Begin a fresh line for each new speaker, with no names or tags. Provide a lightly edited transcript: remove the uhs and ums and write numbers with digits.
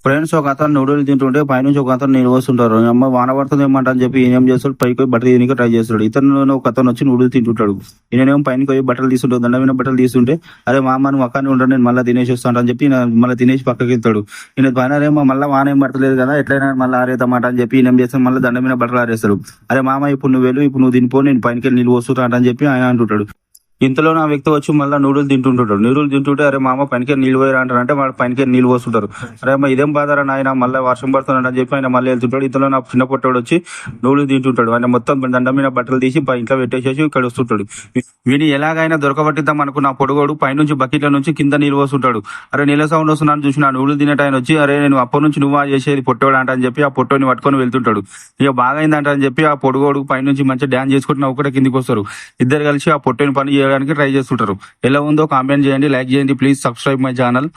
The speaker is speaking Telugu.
ఫ్రెండ్స్ ఒక అతను నూడిల్స్ తింటుంటే పైనుంచి ఒక అతను నీళ్ళు పోస్తుంటారు. అమ్మ వాన పడుతుంది ఏమంట అని చెప్పి ఈయన ఏం చేస్తాడు, పైకి పోయి బట్టలు తీయడానికి ట్రై చేస్తాడు. ఇతను ఒక అతను వచ్చి నూడిల్స్ తింటుంటాడు. ఈయనేమో పైన పోయి బట్టలు తీసుకుంటాడు, దండమైన బట్టలు తీస్తుంటే అరే మామ నువ్వు అక్కడనే ఉంటాడు, నేను మళ్ళీ తినేసి వస్తాను అని చెప్పి మళ్ళీ తినేసి పక్కకి వెళ్తాడు. ఈయన పైన ఏమో మళ్ళీ వాన ఏం పడతలేదు కదా, ఎట్లయినా మళ్ళీ ఆరేతమాట అని చెప్పి ఈయన ఏం చేస్తాడు, మళ్ళీ దండమైన బట్టలు ఆరేస్తాడు. అరే మామ ఇప్పుడు నువ్వు వెళ్ళు, ఇప్పుడు నువ్వు తినిపో, నేను పైనకి నీళ్ళు వస్తుంటా అని చెప్పి ఆయన అంటుంటాడు. ఇంతలో నా వ్యక్తి వచ్చి మళ్ళీ నూడిల్స్ తింటుంటాడు. నూడిల్స్ తింటుంటే అరే మామ పనికి నీళ్ళు పోయారు అంటారంటే వాడు పనికి నీళ్ళు పోస్తుంటారు. అరే అమ్మ ఇదేం బాధారా నాయన, మళ్ళీ వర్షం పడుతున్నాడు అని చెప్పి ఆయన మళ్ళీ వెళ్తుంటాడు. ఇంతలో నా చిన్న పొట్టోడు వచ్చి నూడిల్స్ తింటుంటాడు. ఆయన మొత్తం దండమైన బట్టలు తీసి ఇంట్లో పెట్టేసేసి ఇక్కడ వస్తుంటాడు. వీని ఎలాగైనా దొరకబట్టిద్దాం అనుకున్న పొడుగోడు పైనుంచి బకెట్ల నుంచి కింద నీళ్ళు పోస్తుంటాడు. అరే నీళ్ళ సౌండ్ వస్తున్నాను చూసి నా నూడిల్స్ తినేట ఆయన వచ్చి అరే నేను అప్పటి నుంచి నువ్వు చేసేది పొట్టోడు అంట అని చెప్పి ఆ పొట్టోని పట్టుకొని వెళ్తుంటాడు. ఇక బాగా అయిందంట అని చెప్పి ఆ పొడుగోడు పైనుంచి మంచిగా డ్యాన్స్ చేసుకుంటూ ఒకటే కిందికి వస్తారు. ఇద్దరు కలిసి ఆ పొట్టోని పని చేయడానికి ట్రై చేస్తుంటారు. ఎలా ఉందో కామెంట్ చేయండి, లైక్ చేయండి, ప్లీజ్ సబ్స్క్రైబ్ మై ఛానల్.